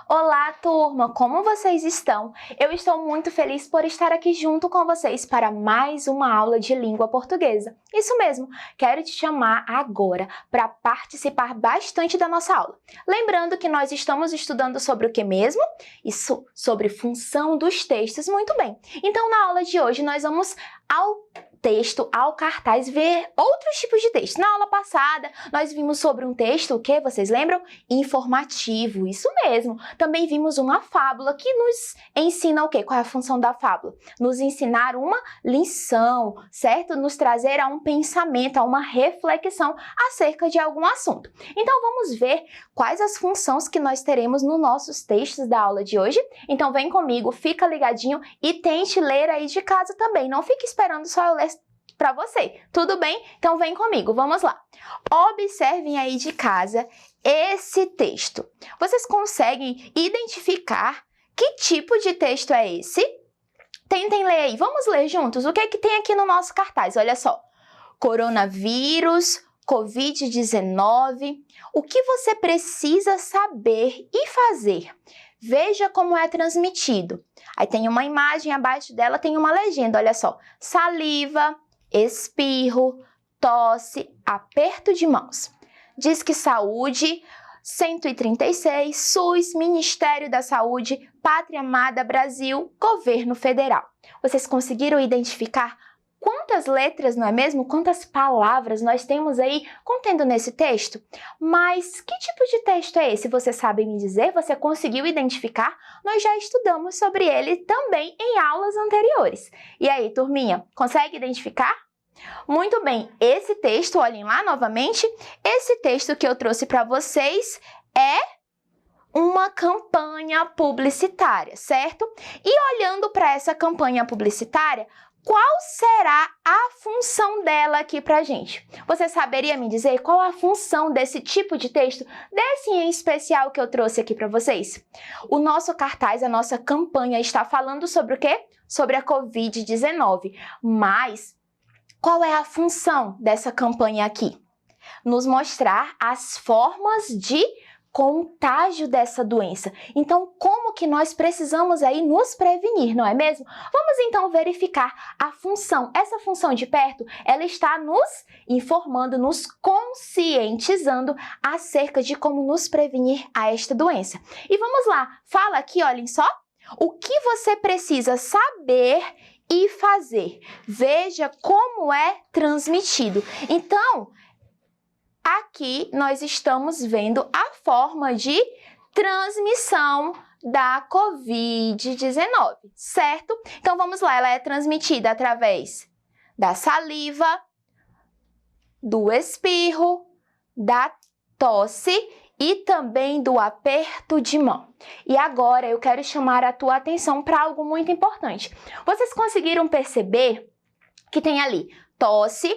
Olá, turma! Como vocês estão? Eu estou muito feliz por estar aqui junto com vocês para mais uma aula de língua portuguesa. Isso mesmo, quero te chamar agora para participar bastante da nossa aula. Lembrando que nós estamos estudando sobre o que mesmo? Isso, sobre função dos textos. Muito bem! Então, na aula de hoje, nós vamos ao texto, ao cartaz, ver outros tipos de texto. Na aula passada, nós vimos sobre um texto, o que? Vocês lembram? Informativo, isso mesmo. Também vimos uma fábula que nos ensina o quê? Qual é a função da fábula? Nos ensinar uma lição, certo? Nos trazer a um pensamento, a uma reflexão acerca de algum assunto. Então, vamos ver quais as funções que nós teremos nos nossos textos da aula de hoje. Então, vem comigo, fica ligadinho e tente ler aí de casa também. Não fique esperando só eu ler para você, tudo bem? Então vem comigo, vamos lá. Observem aí de casa esse texto. Vocês conseguem identificar que tipo de texto é esse? Tentem ler aí, vamos ler juntos. O que é que tem aqui no nosso cartaz? Olha só, coronavírus, Covid-19, o que você precisa saber e fazer? Veja como é transmitido. Aí tem uma imagem, abaixo dela tem uma legenda, olha só. Saliva, espirro, tosse, aperto de mãos. Disque Saúde, 136, SUS, Ministério da Saúde, Pátria Amada Brasil, Governo Federal. Vocês conseguiram identificar quantas letras, não é mesmo? Quantas palavras nós temos aí contendo nesse texto? Mas que tipo de texto é esse? Você sabe me dizer? Você conseguiu identificar? Nós já estudamos sobre ele também em aulas anteriores. E aí, turminha, consegue identificar? Muito bem, esse texto, olhem lá novamente, esse texto que eu trouxe para vocês é uma campanha publicitária, certo? E olhando para essa campanha publicitária, qual será a função dela aqui pra gente? Você saberia me dizer qual a função desse tipo de texto, desse em especial que eu trouxe aqui para vocês? O nosso cartaz, a nossa campanha está falando sobre o quê? Sobre a Covid-19. Mas qual é a função dessa campanha aqui? Nos mostrar as formas de contágio dessa doença. Então, como que nós precisamos aí nos prevenir, não é mesmo? Vamos então verificar a função. Essa função de perto, ela está nos informando, nos conscientizando acerca de como nos prevenir a esta doença. E vamos lá, fala aqui, olhem só, o que você precisa saber e fazer. Veja como é transmitido. Então, aqui nós estamos vendo a forma de transmissão da Covid-19, certo? Então vamos lá, ela é transmitida através da saliva, do espirro, da tosse e também do aperto de mão. E agora eu quero chamar a tua atenção para algo muito importante. Vocês conseguiram perceber que tem ali tosse,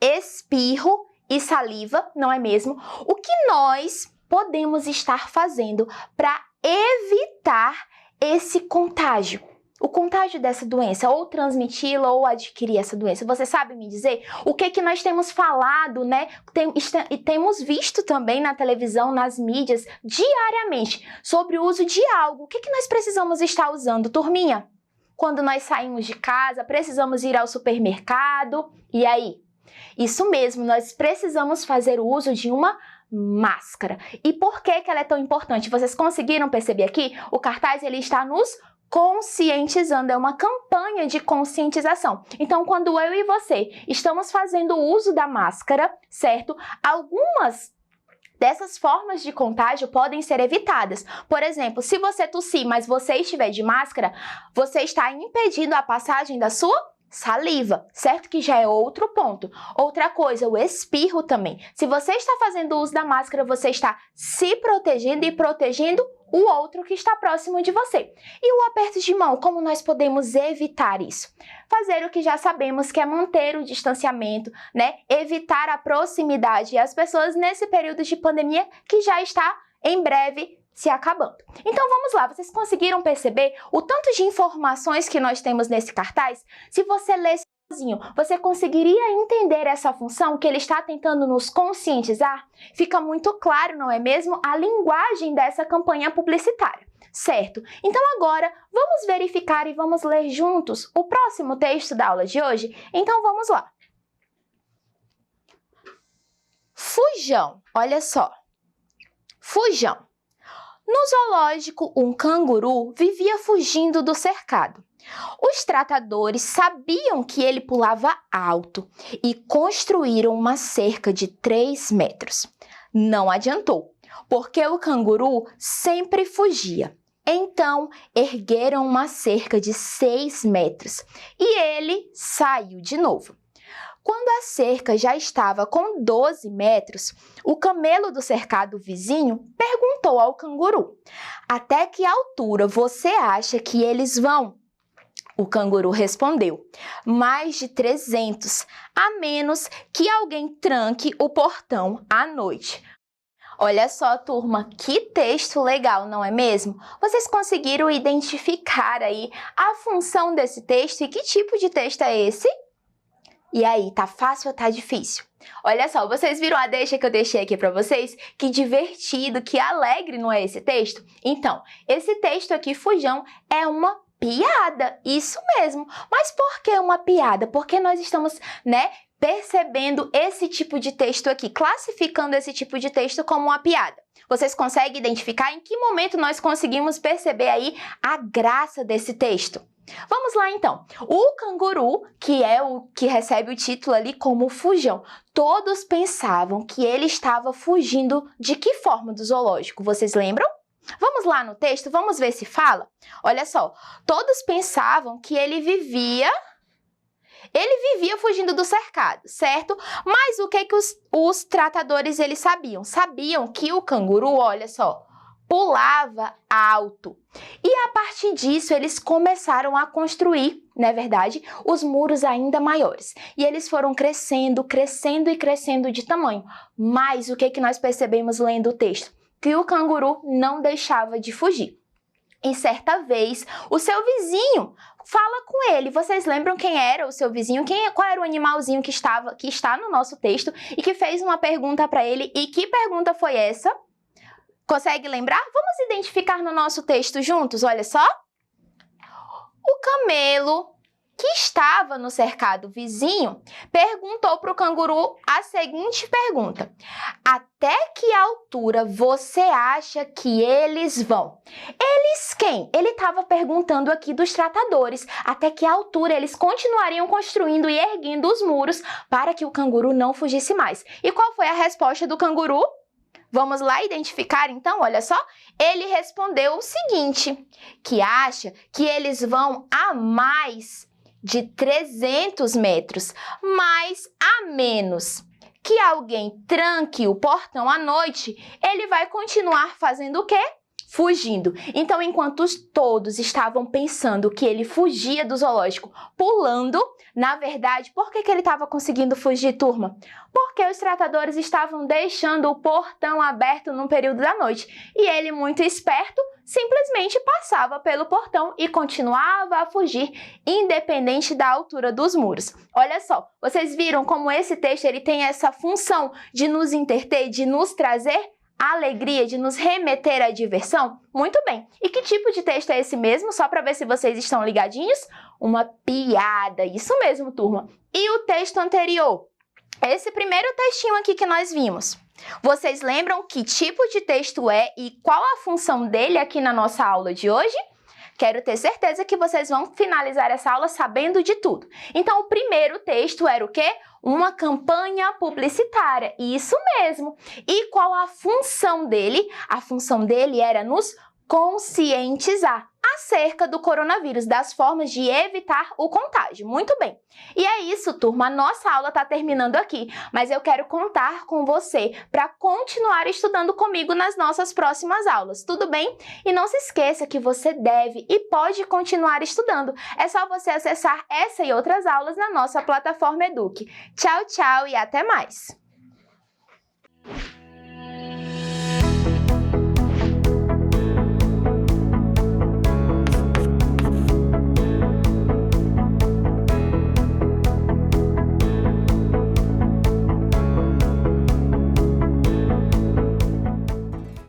espirro e saliva, não é mesmo? O que nós podemos estar fazendo para evitar esse contágio? O contágio dessa doença, ou transmiti-la ou adquirir essa doença. Você sabe me dizer o que que nós temos falado, né? E temos visto também na televisão, nas mídias, diariamente, sobre o uso de algo. O que que nós precisamos estar usando, turminha? Quando nós saímos de casa, precisamos ir ao supermercado, e aí? Isso mesmo, nós precisamos fazer o uso de uma máscara. E por que que ela é tão importante? Vocês conseguiram perceber aqui? O cartaz ele está nos conscientizando, é uma campanha de conscientização. Então, quando eu e você estamos fazendo o uso da máscara, certo? Algumas dessas formas de contágio podem ser evitadas. Por exemplo, se você tossir, mas você estiver de máscara, você está impedindo a passagem da sua saliva, certo? Que já é outro ponto. Outra coisa, o espirro também. Se você está fazendo uso da máscara, você está se protegendo e protegendo o outro que está próximo de você. E o aperto de mão, como nós podemos evitar isso? Fazer o que já sabemos, que é manter o distanciamento, né? Evitar a proximidade às pessoas nesse período de pandemia que já está em breve se acabando. Então vamos lá, vocês conseguiram perceber o tanto de informações que nós temos nesse cartaz? Se você lesse Você conseguiria entender essa função que ele está tentando nos conscientizar? Fica muito claro, não é mesmo, a linguagem dessa campanha publicitária, certo? Então agora vamos verificar e vamos ler juntos o próximo texto da aula de hoje? Então vamos lá. Fujão, olha só. Fujão. No zoológico, um canguru vivia fugindo do cercado. Os tratadores sabiam que ele pulava alto e construíram uma cerca de 3 metros. Não adiantou, porque o canguru sempre fugia. Então, ergueram uma cerca de 6 metros e ele saiu de novo. Quando a cerca já estava com 12 metros, o camelo do cercado vizinho perguntou ao canguru: "Até que altura você acha que eles vão?" O canguru respondeu: "Mais de 300, a menos que alguém tranque o portão à noite." Olha só, turma, que texto legal, não é mesmo? Vocês conseguiram identificar aí a função desse texto e que tipo de texto é esse? E aí, tá fácil ou tá difícil? Olha só, vocês viram a deixa que eu deixei aqui para vocês? Que divertido, que alegre, não é esse texto? Então, esse texto aqui, Fujão, é uma piada, isso mesmo. Mas por que uma piada? Porque nós estamos, percebendo esse tipo de texto aqui, classificando esse tipo de texto como uma piada. Vocês conseguem identificar em que momento nós conseguimos perceber aí a graça desse texto? Vamos lá então. O canguru, que é o que recebe o título ali como Fujão, todos pensavam que ele estava fugindo de que forma do zoológico? Vocês lembram? Vamos lá no texto, vamos ver se fala? Olha só, todos pensavam que ele vivia fugindo do cercado, certo? Mas o que os tratadores eles sabiam? Sabiam que o canguru, olha só, pulava alto. E a partir disso, eles começaram a construir, não é verdade, os muros ainda maiores. E eles foram crescendo, crescendo e crescendo de tamanho. Mas o que nós percebemos lendo o texto? Que o canguru não deixava de fugir. E certa vez, o seu vizinho fala com ele. Vocês lembram quem era o seu vizinho? Qual era o animalzinho que está no nosso texto e que fez uma pergunta para ele? E que pergunta foi essa? Consegue lembrar? Vamos identificar no nosso texto juntos, olha só. O camelo que estava no cercado vizinho perguntou para o canguru a seguinte pergunta: "Até que altura você acha que eles vão?" Eles quem? Ele estava perguntando aqui dos tratadores, até que altura eles continuariam construindo e erguendo os muros para que o canguru não fugisse mais. E qual foi a resposta do canguru? Vamos lá identificar então, olha só. Ele respondeu o seguinte, que acha que eles vão a mais de 300 metros, mas a menos que alguém tranque o portão à noite, ele vai continuar fazendo o quê? Fugindo. Então, enquanto todos estavam pensando que ele fugia do zoológico pulando, na verdade, por que ele estava conseguindo fugir, turma? Porque os tratadores estavam deixando o portão aberto no período da noite. E ele, muito esperto, simplesmente passava pelo portão e continuava a fugir, independente da altura dos muros. Olha só, vocês viram como esse texto ele tem essa função de nos entreter, de nos trazer alegria, de nos remeter à diversão? Muito bem. E que tipo de texto é esse mesmo? Só para ver se vocês estão ligadinhos? Uma piada. Isso mesmo, turma. E o texto anterior? Esse primeiro textinho aqui que nós vimos. Vocês lembram que tipo de texto é e qual a função dele aqui na nossa aula de hoje? Quero ter certeza que vocês vão finalizar essa aula sabendo de tudo. Então, o primeiro texto era o quê? Uma campanha publicitária. Isso mesmo. E qual a função dele? A função dele era nos conscientizar acerca do coronavírus, das formas de evitar o contágio. Muito bem. E é isso, turma. A nossa aula está terminando aqui, mas eu quero contar com você para continuar estudando comigo nas nossas próximas aulas, tudo bem? E não se esqueça que você deve e pode continuar estudando. É só você acessar essa e outras aulas na nossa plataforma Eduque. Tchau, tchau e até mais!